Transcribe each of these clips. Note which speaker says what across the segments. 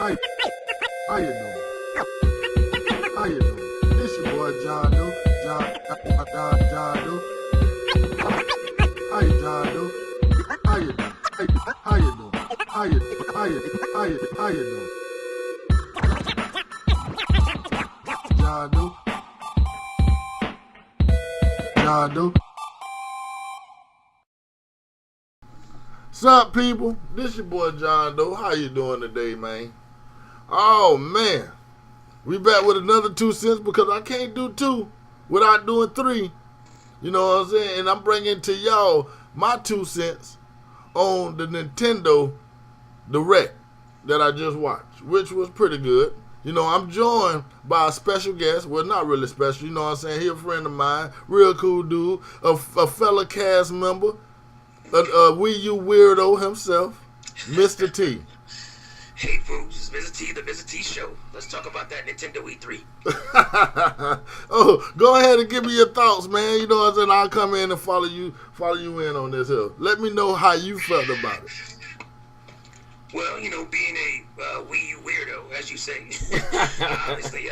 Speaker 1: How, how you doing? How you doing? This your boy John Doe. John Doe. How you, John Doe? How you doing? How you doing? How you doing? John Doe. John Doe. What's up, people? This your boy John Doe. How you doing today, man? Oh, man. We back with another 2 cents because I can't do 2 without doing 3. You know what I'm saying? And I'm bringing to y'all my 2 cents on the Nintendo Direct that I just watched, which was pretty good. You know, I'm joined by a special guest. Well, not really special. You know what I'm saying? He a friend of mine. Real cool dude. A fellow cast member. A Wii U weirdo himself, Mizzah Tee.
Speaker 2: Hey folks, it's Mizzah Tee, the Mizzah Tee Show. Let's talk about that Nintendo E3.
Speaker 1: Oh, go ahead and give me your thoughts, man. You know what I'm saying? I'll come in and follow you in on this here. Let me know how you felt about it.
Speaker 2: Well, you know, being a Wii U weirdo, as you say, obviously,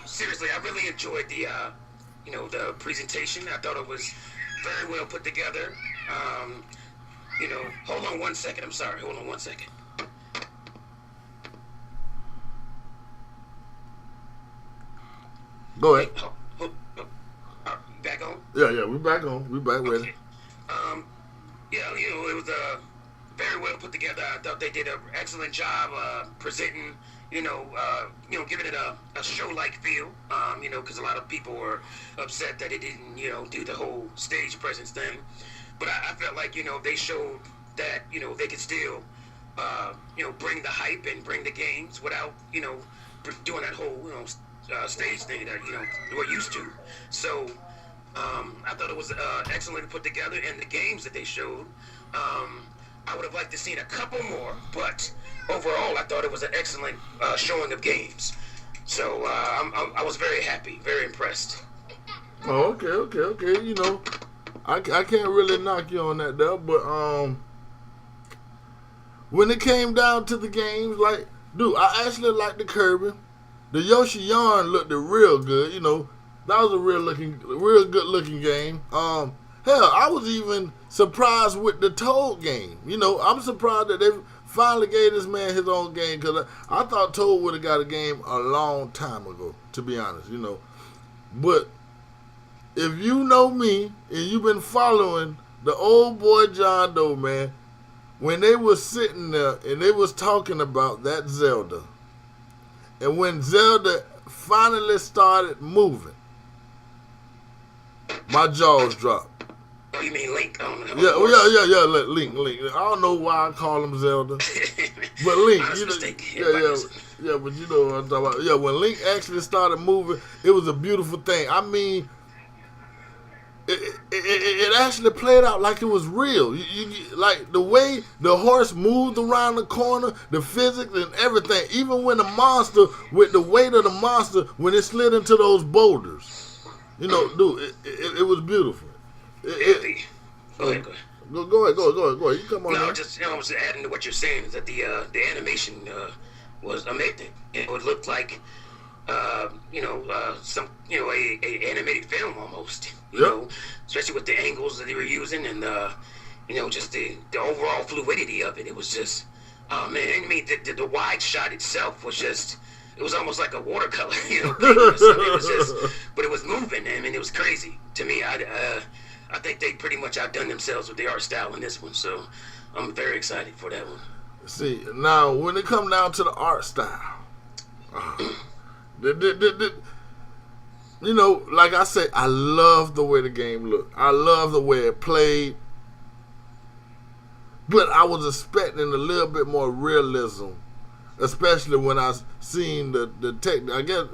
Speaker 2: seriously, I really enjoyed the presentation. I thought it was very well put together. Hold on 1 second. I'm sorry. Hold on 1 second.
Speaker 1: Go ahead.
Speaker 2: Back on?
Speaker 1: Yeah, we back on. We back with it.
Speaker 2: It was very well put together. I thought they did an excellent job presenting, giving it a show-like feel, because a lot of people were upset that it didn't, do the whole stage presence thing. But I felt like, they showed that, they could still, bring the hype and bring the games without, doing that whole, stage thing that, we're used to. So I thought it was excellent put together, and the games that they showed, I would have liked to seen a couple more, but overall, I thought it was an excellent showing of games. So I was very happy, very impressed.
Speaker 1: Oh, okay. You know, I can't really knock you on that there, but when it came down to the games, like, dude, I actually liked the Kirby. The Yoshi Yarn looked real good. You know, that was a real good looking game. Hell, I was even surprised with the Toad game. You know, I'm surprised that they finally gave this man his own game, because I thought Toad would have got a game a long time ago, to be honest, you know. But if you know me and you've been following the old boy John Doe, man, when they was sitting there and they was talking about that Zelda, and when Zelda finally started moving, my jaws dropped.
Speaker 2: Oh, you mean Link?
Speaker 1: Yeah, Link. I don't know why I call him Zelda, but Link.
Speaker 2: Honest mistake.
Speaker 1: Yeah, but you know what I'm talking about. Yeah, when Link actually started moving, it was a beautiful thing. I mean, it actually played out like it was real. You like the way the horse moved around the corner, the physics and everything. Even when the monster, with the weight of the monster, when it slid into those boulders, you know, dude, it was beautiful.
Speaker 2: Go ahead.
Speaker 1: Go ahead. You come on.
Speaker 2: No, I was adding to what you're saying, is that the animation was amazing. It looked like some a animated film almost. You know, especially with the angles that they were using, and just the overall fluidity of it. It was just, oh man, I mean the wide shot itself was just, it was almost like a watercolor, It was just, but it was moving. I mean, it was crazy to me. I think they pretty much outdone themselves with the art style in this one, so I'm very excited for that one.
Speaker 1: See, now when it comes down to the art style, you know, like I said, I love the way the game looked. I love the way it played, but I was expecting a little bit more realism, especially when I seen the tech. I guess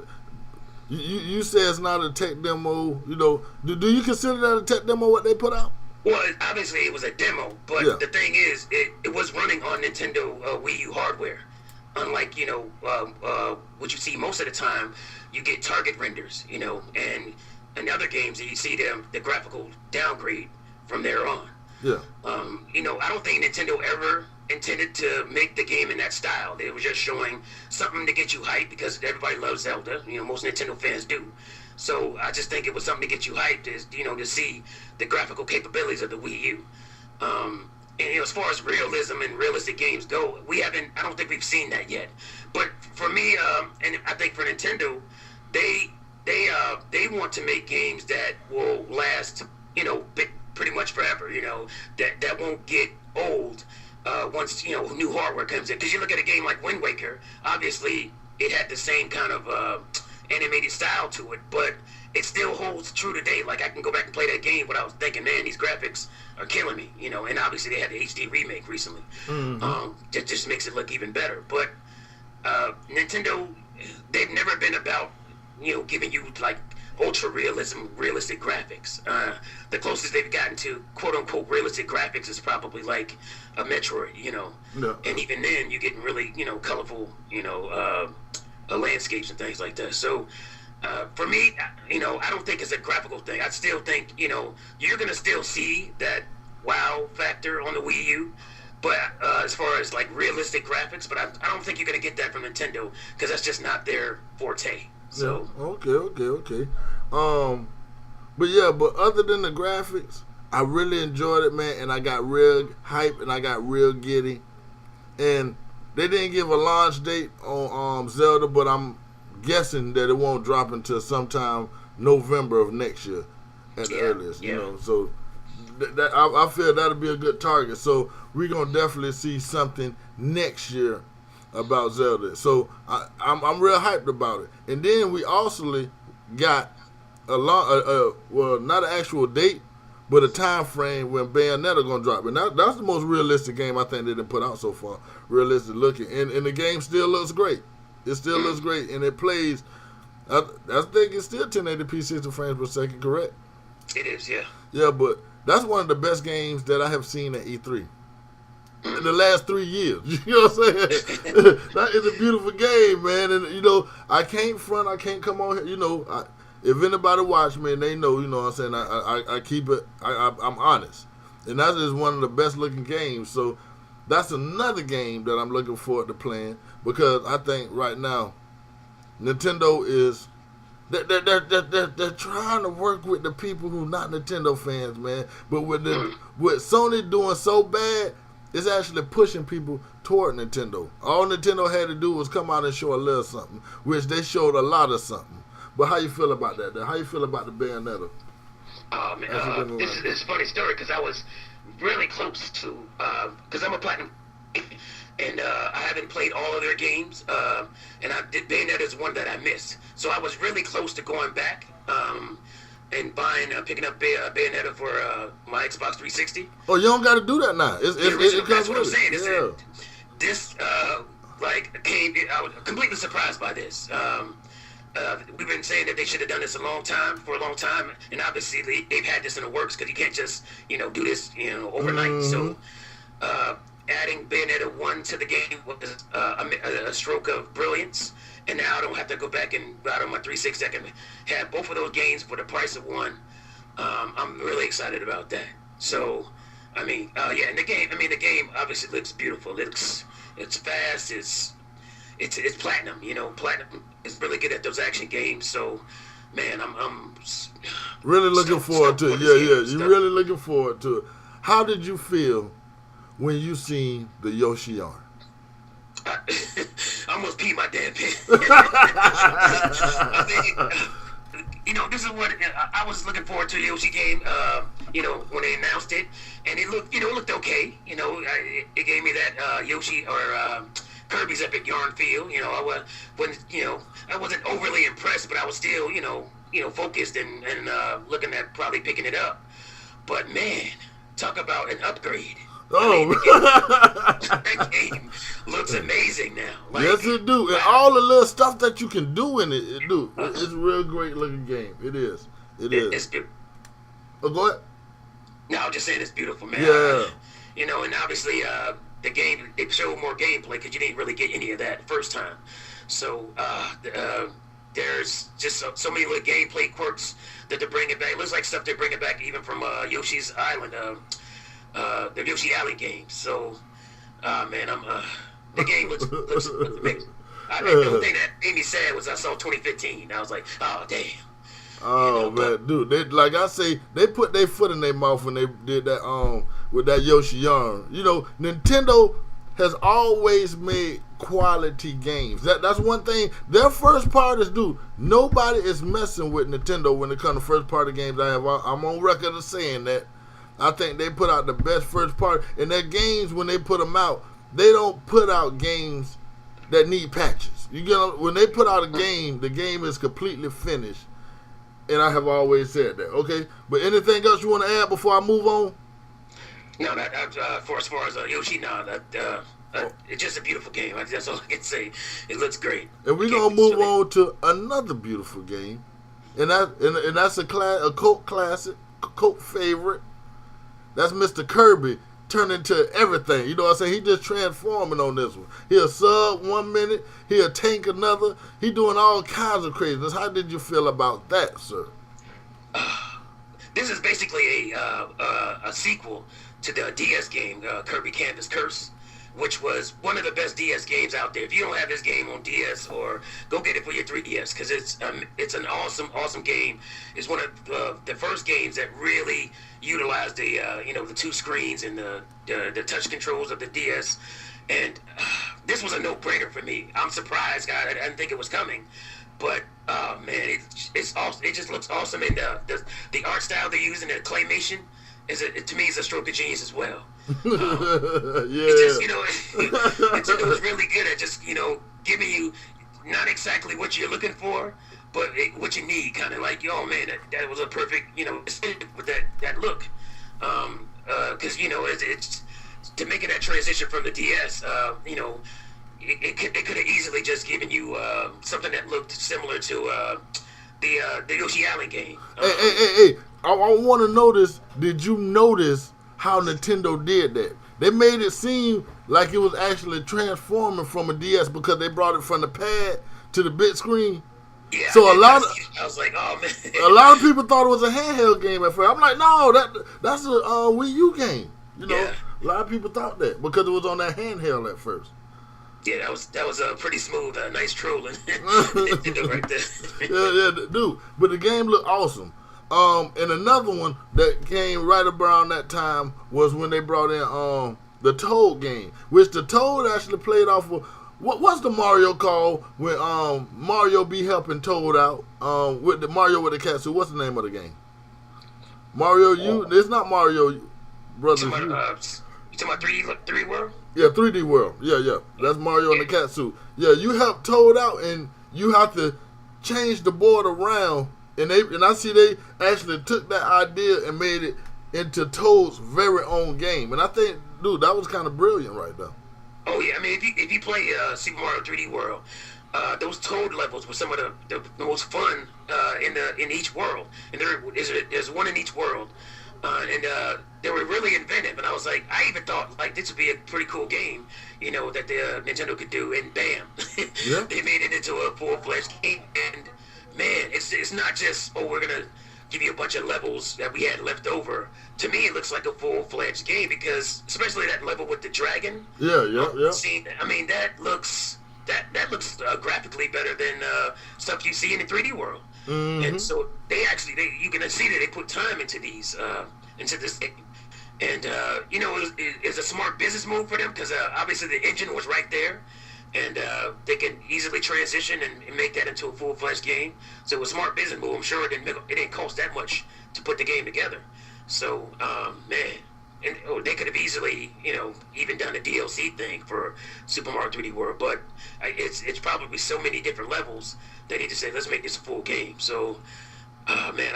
Speaker 1: you say it's not a tech demo. You know, do you consider that a tech demo, what they put out?
Speaker 2: Well, obviously it was a demo, but the thing is, it was running on Nintendo Wii U hardware. Unlike, what you see most of the time, you get target renders, and in other games you see the graphical downgrade from there on.
Speaker 1: Yeah.
Speaker 2: I don't think Nintendo ever intended to make the game in that style. They were just showing something to get you hyped because everybody loves Zelda. Most Nintendo fans do. So I just think it was something to get you hyped, is to see the graphical capabilities of the Wii U. And as far as realism and realistic games go, I don't think we've seen that yet. But for me, and I think for Nintendo, they want to make games that will last, pretty much forever. That won't get old once new hardware comes in. Because you look at a game like Wind Waker, obviously it had the same kind of animated style to it, but it still holds true today. Like, I can go back and play that game without thinking, man, these graphics are killing me, and obviously they had the HD remake recently. That just makes it look even better. But Nintendo, they've never been about, giving you like ultra realistic graphics. The closest they've gotten to quote unquote realistic graphics is probably like a Metroid,
Speaker 1: Yeah.
Speaker 2: and even then you're getting really, colorful, landscapes and things like that. So for me, I don't think it's a graphical thing. I still think, you're going to still see that wow factor on the Wii U, but as far as like realistic graphics, but I don't think you're going to get that from Nintendo because that's just not their forte. So
Speaker 1: yeah. Okay. But other than the graphics, I really enjoyed it, man, and I got real hype and I got real giddy. And they didn't give a launch date on Zelda, but I'm guessing that it won't drop until sometime November of next year at the earliest. So I feel that'll be a good target. So we're gonna definitely see something next year about Zelda. So I'm real hyped about it. And then we also got not an actual date, but a time frame when Bayonetta gonna drop. And that's the most realistic game I think they done put out so far. Realistic looking, and the game still looks great. It still looks great, and it plays. I think it's still 1080p 60 frames per second, correct?
Speaker 2: it is, yeah.
Speaker 1: Yeah, but that's one of the best games that I have seen at E3 in the last 3 years. You know what I'm saying? That is a beautiful game, man. And I can't front. I can't come on here. If anybody watch me and they know, what I'm saying, I keep it. I'm honest, and that is one of the best looking games. So that's another game that I'm looking forward to playing, because I think right now Nintendo is they're trying to work with the people who not Nintendo fans, man. But with Sony doing so bad, it's actually pushing people toward Nintendo. All Nintendo had to do was come out and show a little something, which they showed a lot of something. But how you feel about that? How you feel about the Bayonetta?
Speaker 2: This is a funny story because I was really close to, because I'm a platinum, and I haven't played all of their games, and Bayonetta is one that I missed. So I was really close to going back and picking up Bayonetta for my Xbox 360.
Speaker 1: Oh, you don't got to do that now.
Speaker 2: That's what I'm saying.
Speaker 1: Yeah.
Speaker 2: This came. I was completely surprised by this. We've been saying that they should have done this for a long time, and obviously they've had this in the works because you can't just do this overnight. Mm-hmm. So adding Bayonetta 1 to the game was a stroke of brilliance, and now I don't have to go back and out on my 360. I can have both of those games for the price of one. I'm really excited about that. So and the game obviously looks beautiful. It's fast. It's platinum. Platinum is really good at those action games. So, man, I'm
Speaker 1: really looking forward to it. Yeah. You're really looking forward to it. How did you feel when you seen the Yoshi yarn?
Speaker 2: I almost peed my damn pants. This is what I was looking forward to, the Yoshi game. When they announced it, and it looked okay. It gave me that Yoshi or Kirby's Epic Yarn feel. I wasn't overly impressed, but I was still, focused and looking at probably picking it up. But man, talk about an upgrade. That game looks amazing now.
Speaker 1: Yes, it do. And all the little stuff that you can do in it, it's a real great looking game. It is.
Speaker 2: It's beautiful.
Speaker 1: Oh, go ahead.
Speaker 2: No, I'm just saying it's beautiful, man.
Speaker 1: Yeah.
Speaker 2: And obviously the game, it showed more gameplay because you didn't really get any of that the first time. So there's just so many little gameplay quirks that they're bringing back. It looks like stuff they're bringing back even from Yoshi's Island, the Yoshi Island games. So Man, the game looks amazing. The only thing that made me sad was I saw 2015. I was like, oh damn.
Speaker 1: Oh man, dude, they like I say, they put their foot in their mouth when they did that with that Yoshi yarn. You know, Nintendo has always made quality games. That's one thing. Their first parties, dude. Nobody is messing with Nintendo when it comes to first party games. I'm on record of saying that. I think they put out the best first party, and their games when they put them out, they don't put out games that need patches. You get when they put out a game, the game is completely finished. And I have always said that. Okay, but anything else you want to add before I move on?
Speaker 2: No, for as far as Yoshi, it's just a beautiful game. That's all I can say. It looks great.
Speaker 1: And we're gonna move on to another beautiful game, and that's a cult classic, cult favorite. That's Mr. Kirby turning into everything. You know what I'm saying? He just transforming on this one. He'll sub 1 minute, he'll tank another. He doing all kinds of craziness. How did you feel about that, sir?
Speaker 2: This is basically a sequel to the DS game, Kirby Canvas Curse, which was one of the best DS games out there. If you don't have this game on DS, or go get it for your 3DS, because it's an awesome game. It's one of the first games that really utilized the the two screens and the touch controls of the DS. And this was a no-brainer for me. I'm surprised, God. I didn't think it was coming, but man, it's awesome. It just looks awesome, and the art style they're using, the claymation, to me is a stroke of genius as well. It just, it was really good at just, giving you not exactly what you're looking for, but what you need. Kind of like, oh man, that was a perfect, with that look. Because it's to making that transition from the DS. It could have easily just given you something that looked similar to the Yoshi Island game.
Speaker 1: Hey! I want to notice. Did you notice how Nintendo did that? They made it seem like it was actually transforming from a DS because they brought it from the pad to the big screen.
Speaker 2: Yeah,
Speaker 1: so I
Speaker 2: was like, oh man.
Speaker 1: A lot of people thought it was a handheld game at first. I'm like, no, that's a Wii U game. A lot of people thought that because it was on that handheld at first.
Speaker 2: Yeah, that was a pretty smooth, nice trolling right there.
Speaker 1: yeah, dude. But the game looked awesome. And another one that came right around that time was when they brought in the Toad game, which the Toad actually played off of. What's the Mario called when Mario be helping Toad out with the Mario with the cat suit? What's the name of the game? Mario U. It's not Mario Brothers.
Speaker 2: You talking about 3D World?
Speaker 1: Yeah, 3D World. Yeah. That's Mario in the cat suit. Yeah, you help Toad out, and you have to change the board around. And I see they actually took that idea and made it into Toad's very own game. And I think, dude, that was kind of brilliant right there. Oh
Speaker 2: yeah, I mean, if you play Super Mario 3D World, those Toad levels were some of the most fun in each world. And there's one in each world, and they were really inventive. And I was like, I even thought like this would be a pretty cool game, that the Nintendo could do. And bam,
Speaker 1: yeah.
Speaker 2: They made it into a full-fledged game. And man, it's not just, we're gonna give you a bunch of levels that we had left over. To me, it looks like a full-fledged game because, especially that level with the dragon.
Speaker 1: Yeah.
Speaker 2: I mean, that looks graphically better than stuff you see in the 3D world. Mm-hmm. And so you can see that they put time into this game. And it's a smart business move for them because obviously the engine was right there. And they can easily transition and make that into a full-fledged game. So it was a smart business move. I'm sure it didn't cost that much to put the game together. So, man, and they could have easily, even done a DLC thing for Super Mario 3D World. But it's probably so many different levels they need to say, let's make this a full game. So, man,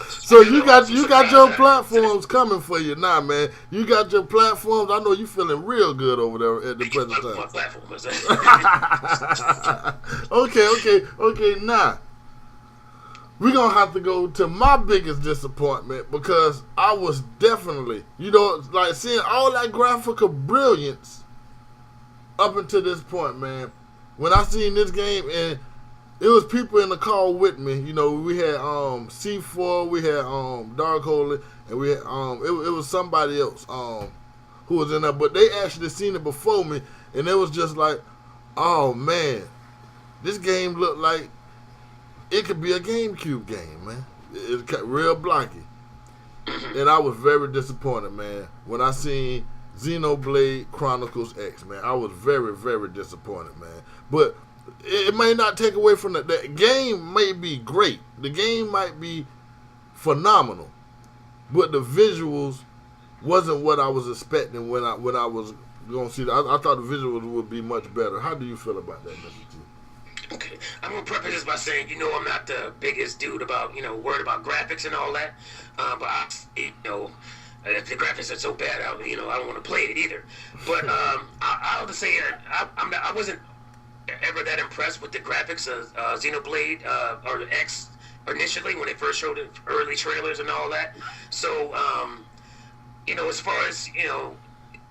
Speaker 1: so you got your platforms coming for you now, man. You got your platforms. I know you feeling real good over there at the present time.
Speaker 2: My platforms.
Speaker 1: Okay. Now we're gonna have to go to my biggest disappointment because I was definitely, like seeing all that graphical brilliance up until this point, man. When I seen this game and it was people in the call with me. We had C4, we had Dark Holy, and we had it was somebody else who was in there, but they actually seen it before me, and it was just like, oh man, this game looked like it could be a GameCube game, man. It's real blocky. And I was very disappointed, man, when I seen Xenoblade Chronicles X, man. I was very, very disappointed, man. But it may not take away from that. The game may be great. The game might be phenomenal. But the visuals wasn't what I was expecting when I was going to see it. I thought the visuals would be much better. How do you feel about that, Mr. T?
Speaker 2: Okay, I'm gonna preface this by saying, I'm not the biggest dude about, worried about graphics and all that. But if the graphics are so bad, I don't want to play it either. But I'll just say I wasn't ever that impressed with the graphics of Xenoblade or X initially when they first showed the early trailers and all that. So as far as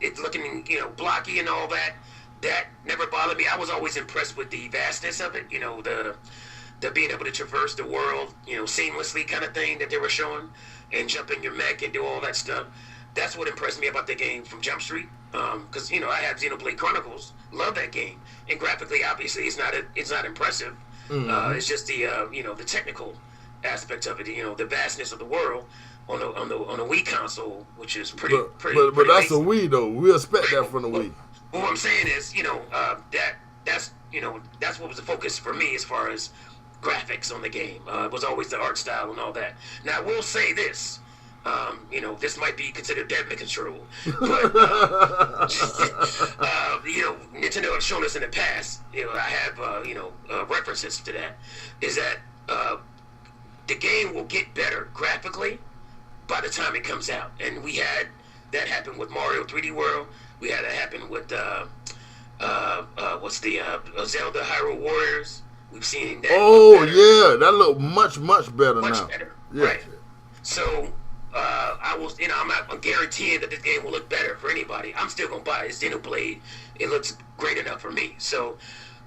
Speaker 2: it looking blocky and all that. That never bothered me. I was always impressed with the vastness of it, the being able to traverse the world, seamlessly kind of thing that they were showing, and jump in your mech and do all that stuff. That's what impressed me about the game from Jump Street, because I have Xenoblade Chronicles, love that game, and graphically, obviously, it's not impressive. Mm-hmm. It's just the technical aspects of it, the vastness of the world on a Wii console, which is pretty.
Speaker 1: But that's a Wii though. We expect that from the Wii.
Speaker 2: What I'm saying is, that's what was the focus for me as far as graphics on the game. It was always the art style and all that. Now, I will say this. This might be considered damage control, but Nintendo has shown us in the past. I have references to that. Is that the game will get better graphically by the time it comes out, and we had that happen with Mario 3D World. We had it happen with Zelda Hyrule Warriors. We've seen that.
Speaker 1: Oh yeah, that look much better now.
Speaker 2: Much better,
Speaker 1: yeah.
Speaker 2: Right? So I'm not guaranteeing that this game will look better for anybody. I'm still gonna buy it. It's Xenoblade. It looks great enough for me. So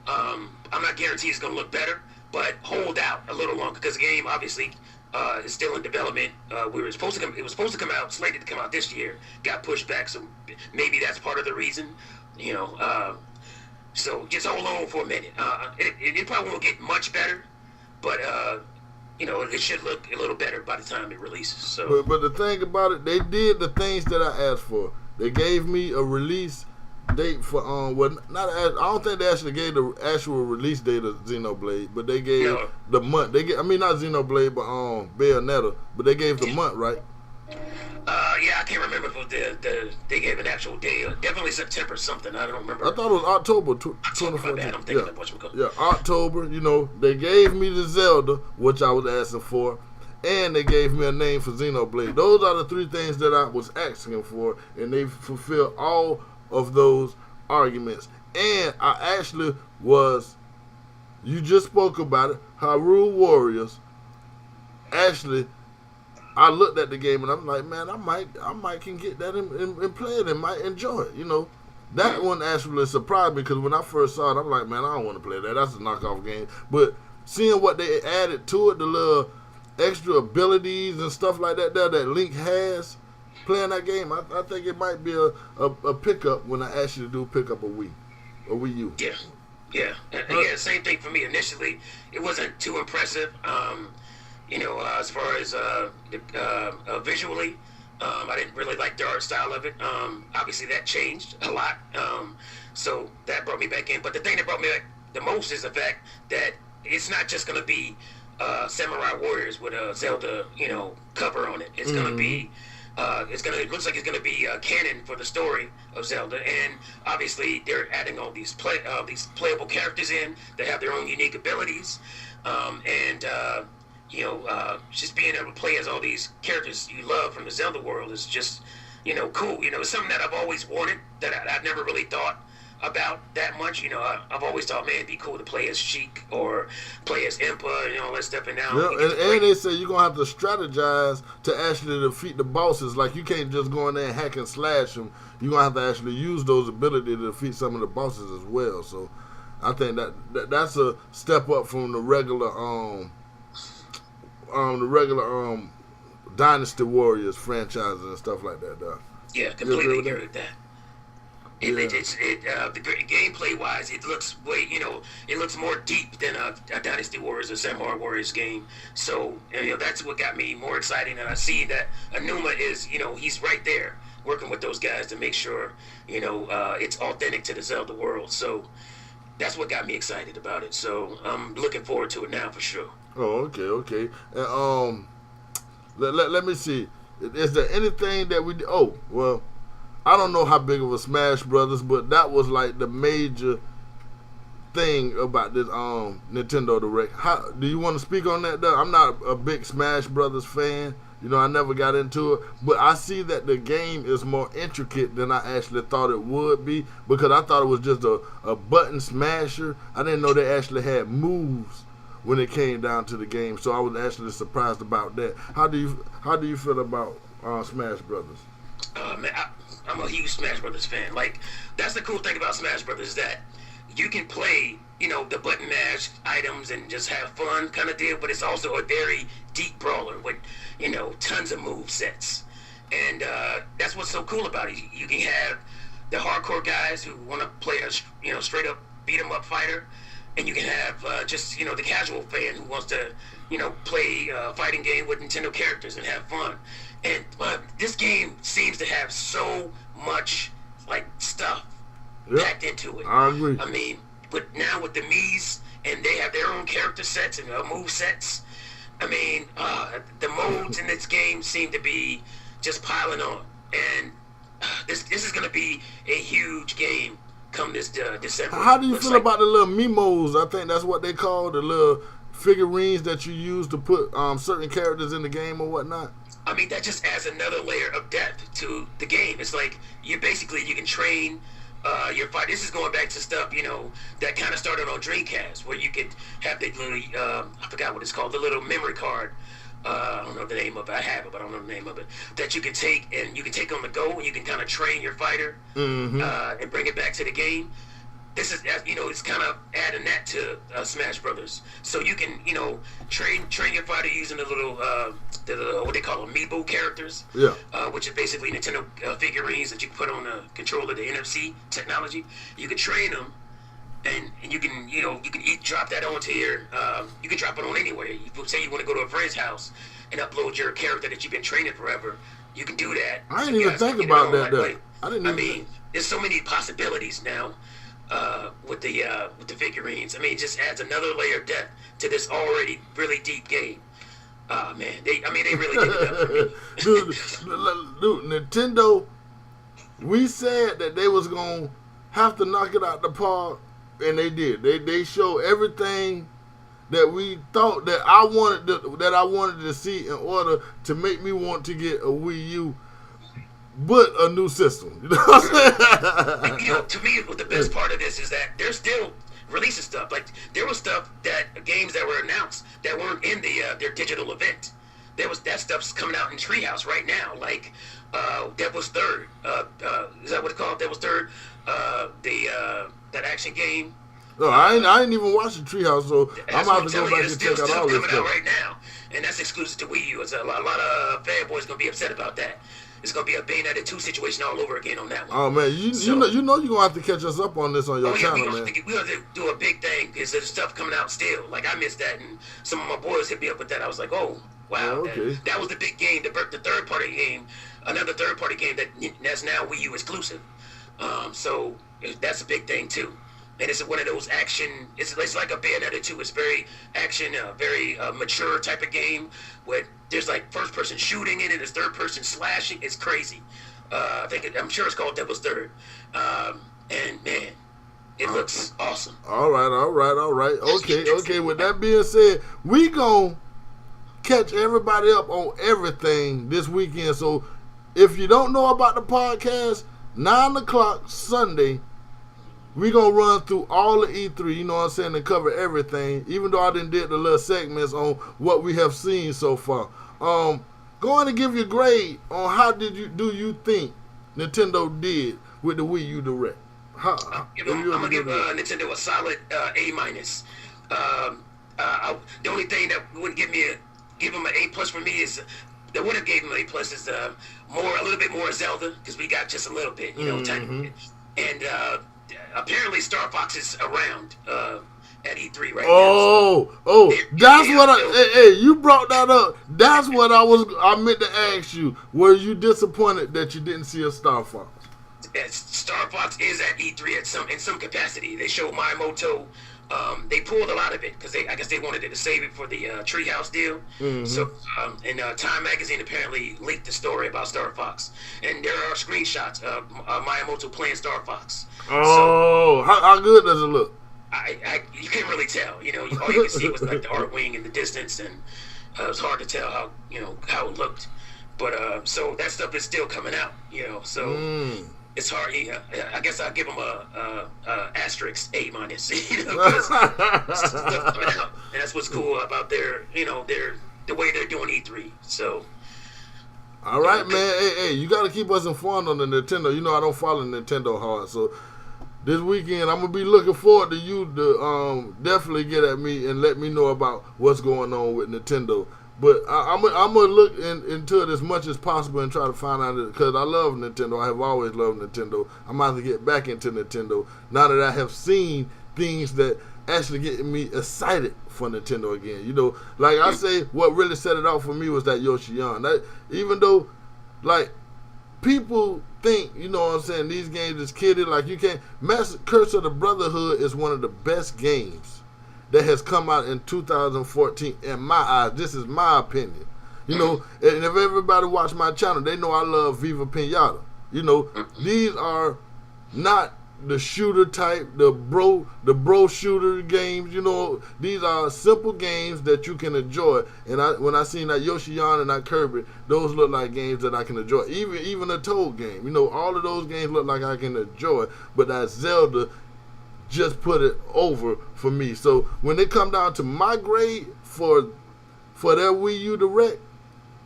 Speaker 2: I'm not guaranteeing it's gonna look better, but hold out a little longer because the game obviously. Is still in development. It was supposed to come out, slated to come out this year. Got pushed back, so maybe that's part of the reason. So just hold on for a minute. It probably won't get much better, but it should look a little better by the time it releases. So,
Speaker 1: but the thing about it, they did the things that I asked for. They gave me a release date for I don't think they actually gave the actual release date of Xenoblade, but they gave the month. Not Xenoblade, but Bayonetta, but they gave the month, right?
Speaker 2: Yeah, I can't remember if they gave an actual day. Definitely September something. I don't remember.
Speaker 1: I thought it was October 2014.
Speaker 2: I'm thinking of what you call.
Speaker 1: Yeah, October. They gave me the Zelda, which I was asking for, and they gave me a name for Xenoblade. Those are the three things that I was asking for, and they fulfilled all of those arguments. And I actually you just spoke about it, Hyrule Warriors. Actually, I looked at the game and I'm like, man, I might can get that and play it and might enjoy it. That one actually surprised me because when I first saw it, I'm like, man, I don't want to play that. That's a knockoff game. But seeing what they added to it, the little extra abilities and stuff like that that Link has, playing that game, I think it might be a pickup when I actually do pick up a Wii U.
Speaker 2: Yeah. Same thing for me. Initially, it wasn't too impressive. As far as visually, I didn't really like the art style of it. Obviously, that changed a lot. So that brought me back in. But the thing that brought me back the most is the fact that it's not just going to be Samurai Warriors with a Zelda, cover on it. It's going to be. It looks like it's going to be canon for the story of Zelda, and obviously they're adding all these playable characters in that have their own unique abilities, just being able to play as all these characters you love from the Zelda world is just, cool. It's something that I've always wanted that I've never really thought about that much. I've always thought, man, it'd be cool to play as Sheik or play as Impa and all that stuff. And now,
Speaker 1: and they say you're gonna have to strategize to actually defeat the bosses. Like you can't just go in there and hack and slash them. You're gonna have to actually use those abilities to defeat some of the bosses as well. So I think that's a step up from the regular Dynasty Warriors franchises and stuff like that.
Speaker 2: Yeah, completely agree with that.
Speaker 1: Yeah.
Speaker 2: The gameplay wise, it looks it looks more deep than a Dynasty Warriors or Samurai Warriors game. So that's what got me more excited, and I see that Anuma is he's right there working with those guys to make sure it's authentic to the Zelda world. So that's what got me excited about it. So I'm looking forward to it now for sure.
Speaker 1: Oh, okay. And, let me see. Is there anything that we? Oh, well, I don't know how big of a Smash Brothers, but that was like the major thing about this Nintendo Direct. How do you want to speak on that? Though? I'm not a big Smash Brothers fan. I never got into it, but I see that the game is more intricate than I actually thought it would be, because I thought it was just a button smasher. I didn't know they actually had moves when it came down to the game, so I was actually surprised about that. How do you feel about Smash Brothers?
Speaker 2: Man, I'm a huge Smash Brothers fan. Like, that's the cool thing about Smash Brothers, is that you can play, the button mash items and just have fun kind of deal, but it's also a very deep brawler with, tons of move sets. And that's what's so cool about it. You can have the hardcore guys who want to play a, straight up beat 'em up fighter, and you can have just, the casual fan who wants to, play a fighting game with Nintendo characters and have fun. And this game seems to have so much like stuff packed into it.
Speaker 1: I agree.
Speaker 2: I mean, but now with the Mii's, and they have their own character sets and move sets. I mean, the modes in this game seem to be just piling on, and this is going to be a huge game come this December.
Speaker 1: How do you feel about the little Mimos? I think that's what they call the little figurines that you use to put certain characters in the game or whatnot.
Speaker 2: I mean, that just adds another layer of depth to the game. It's like you can train your fight. This is going back to stuff, that kind of started on Dreamcast, where you could have the little, I forgot what it's called, the little memory card. I don't know the name of it. I have it, but I don't know the name of it. That you can take, and you can take on the go, and you can kind of train your fighter and bring it back to the game. This is, it's kind of adding that to Smash Brothers. So you can, train your fighter using the little, what they call amiibo characters.
Speaker 1: Yeah.
Speaker 2: Which is basically Nintendo figurines that you can put on the controller, the NFC technology. You can train them, and you can, drop that onto your, you can drop it on anywhere. Say you want to go to a friend's house and upload your character that you've been training forever. You can do that.
Speaker 1: I didn't even think about that.
Speaker 2: I mean, there's so many possibilities now. With the figurines. I mean, it just adds another layer of depth to this already really deep game. Man, they really did it up for me.
Speaker 1: Dude, Nintendo, we said that they was gonna have to knock it out the park, and they did. They showed everything that we thought that I wanted to see in order to make me want to get a Wii U. But a new system. You know what I'm saying?
Speaker 2: To me, the best part of this is that they're still releasing stuff. Like, there was stuff games that were announced that weren't in their digital event. That stuff's coming out in Treehouse right now. Like, Devil's Third. Is that what it's called? Devil's Third? That action game.
Speaker 1: No, I ain't even watching Treehouse, so I'm about to go back and check out all this
Speaker 2: stuff.
Speaker 1: stuff.
Speaker 2: Right now, and that's exclusive to Wii U. It's a lot of fanboys gonna be upset about that. It's gonna be a Bayonetta 2 situation all over again on that one.
Speaker 1: Oh man, you know you're gonna have to catch us up on this on your channel, man.
Speaker 2: We have to do a big thing because there's stuff coming out still. Like, I missed that, and some of my boys hit me up with that. I was like, oh wow,
Speaker 1: okay.
Speaker 2: That was the big game, the third party game, another third party game that's now Wii U exclusive. So that's a big thing too. And it's one of those action. It's like a Bayonetta 2. It's very action, very mature type of game. Where there's like first person shooting in it, there's third person slashing. It's crazy. I'm sure it's called Devil's Third. And man, it looks awesome.
Speaker 1: All right. Okay. With that being said, we gonna catch everybody up on everything this weekend. So if you don't know about the podcast, 9:00 Sunday. We gonna run through all the E3, you know what I'm saying, and cover everything. Even though I didn't did the little segments on what we have seen so far. Going to give you a grade on how do you think Nintendo did with the Wii U Direct?
Speaker 2: I'm gonna give Nintendo a solid A-. The only thing that wouldn't give them an A+ for me is that would have gave them an A+ is a little bit more Zelda, because we got just a little bit, tiny bit. And apparently Star Fox is around at E3 right
Speaker 1: now. So that's what hey, you brought that up. That's what I meant to ask you. Were you disappointed that you didn't see a Star Fox?
Speaker 2: Star Fox is at E3 in some capacity. They showed Miyamoto. They pulled a lot of it because I guess they wanted to save it for the Treehouse deal.
Speaker 1: Mm-hmm.
Speaker 2: So, and Time Magazine apparently leaked the story about Star Fox, and there are screenshots of Miyamoto playing Star Fox.
Speaker 1: Oh, so, how good does it look?
Speaker 2: You can't really tell. You know, all you can see was like the art wing in the distance, and it was hard to tell how it looked. But so that stuff is still coming out. You know, so. It's hard. I guess I'll give them a asterisk A-. You know, because stuff coming out, and that's what's cool about the way they're doing E3. So.
Speaker 1: All right, man. Hey, you got to keep us informed on the Nintendo. You know I don't follow Nintendo hard, so this weekend I'm gonna be looking forward to you to definitely get at me and let me know about what's going on with Nintendo. But I'm gonna look into it as much as possible and try to find out it because I love Nintendo. I have always loved Nintendo. I'm about to get back into Nintendo now that I have seen things that actually get me excited for Nintendo again. You know, like I say, what really set it off for me was that Yoshi Yarn. That, even though, like, people think, you know what I'm saying, these games is kiddie. Like, you can't. Curse of the Brotherhood is one of the best games that has come out in 2014 in my eyes. This is my opinion. You know, and if everybody watch my channel, they know I love Viva Pinata. You know, these are not the shooter type, the bro shooter games. You know, these are simple games that you can enjoy. And when I seen that Yoshi Yarn and that Kirby, those look like games that I can enjoy. Even a Toad game. You know, all of those games look like I can enjoy. But that Zelda just put it over for me. So when they come down to my grade for their Wii U Direct,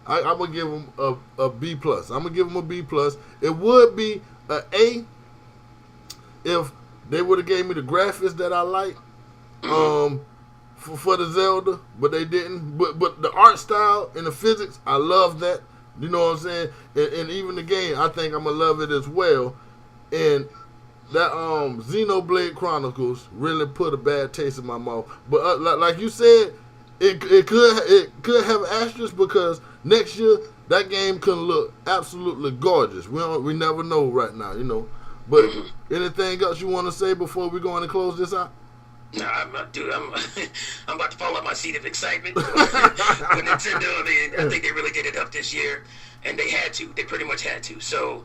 Speaker 1: I'm gonna give them a B plus. I'm gonna give them a B plus. It would be an A if they would have gave me the graphics that I like for the Zelda, but they didn't. But the art style and the physics, I love that. You know what I'm saying? And even the game, I think I'm gonna love it as well. And that Xenoblade Chronicles really put a bad taste in my mouth. But like you said, it could have asterisk because next year that game could look absolutely gorgeous. We never know right now, you know. But anything else you want to say before we go on and close this out?
Speaker 2: Nah, I'm about to fall off my seat of excitement with Nintendo. I mean, I think they really did it up this year, and they had to. They pretty much had to. So.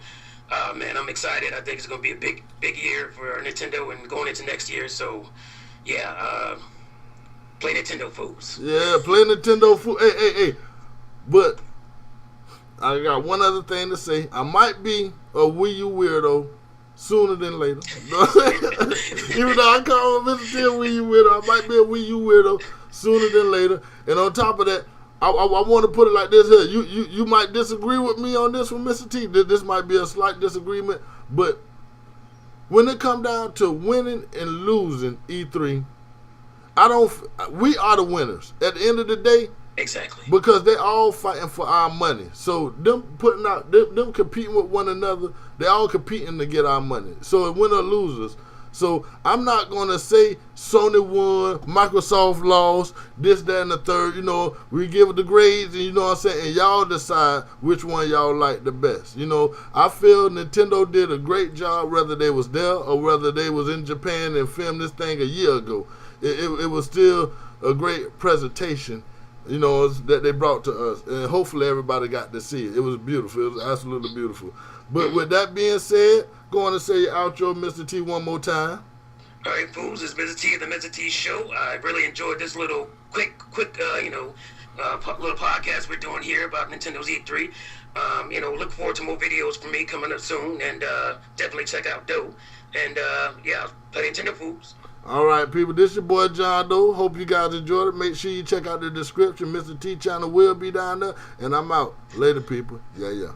Speaker 2: Man, I'm excited. I think it's going to be a big year for Nintendo and going into next year. So, yeah, play Nintendo, fools.
Speaker 1: Yeah, play Nintendo, fools. Hey. But I got one other thing to say. I might be a Wii U weirdo sooner than later. Even though I call Mizzah Tee a Wii U weirdo, I might be a Wii U weirdo sooner than later. And on top of that, I want to put it like this here. You might disagree with me on this one, Mizzah Tee. This might be a slight disagreement, but when it come down to winning and losing E3, we are the winners at the end of the day.
Speaker 2: Exactly.
Speaker 1: Because they all fighting for our money. So them competing with one another, they all competing to get our money. So it winner losers. So I'm not going to say Sony won, Microsoft lost, this, that, and the third. You know, we give it the grades, and you know what I'm saying, and y'all decide which one y'all like the best. You know, I feel Nintendo did a great job, whether they was there or whether they was in Japan and filmed this thing a year ago. It was still a great presentation, you know, that they brought to us. And hopefully everybody got to see it. It was beautiful. It was absolutely beautiful. But with that being said, go on and say your outro, Mr. T, one more time.
Speaker 2: All right, fools, it's Mizzah Tee of the Mizzah Tee Show. I really enjoyed this little quick little podcast we're doing here about Nintendo's E3. You know, look forward to more videos from me coming up soon, and definitely check out Doe. And yeah, play Nintendo, fools.
Speaker 1: All right, people, this your boy John Doe. Hope you guys enjoyed it. Make sure you check out the description. Mr. T channel will be down there, and I'm out. Later, people. Yeah.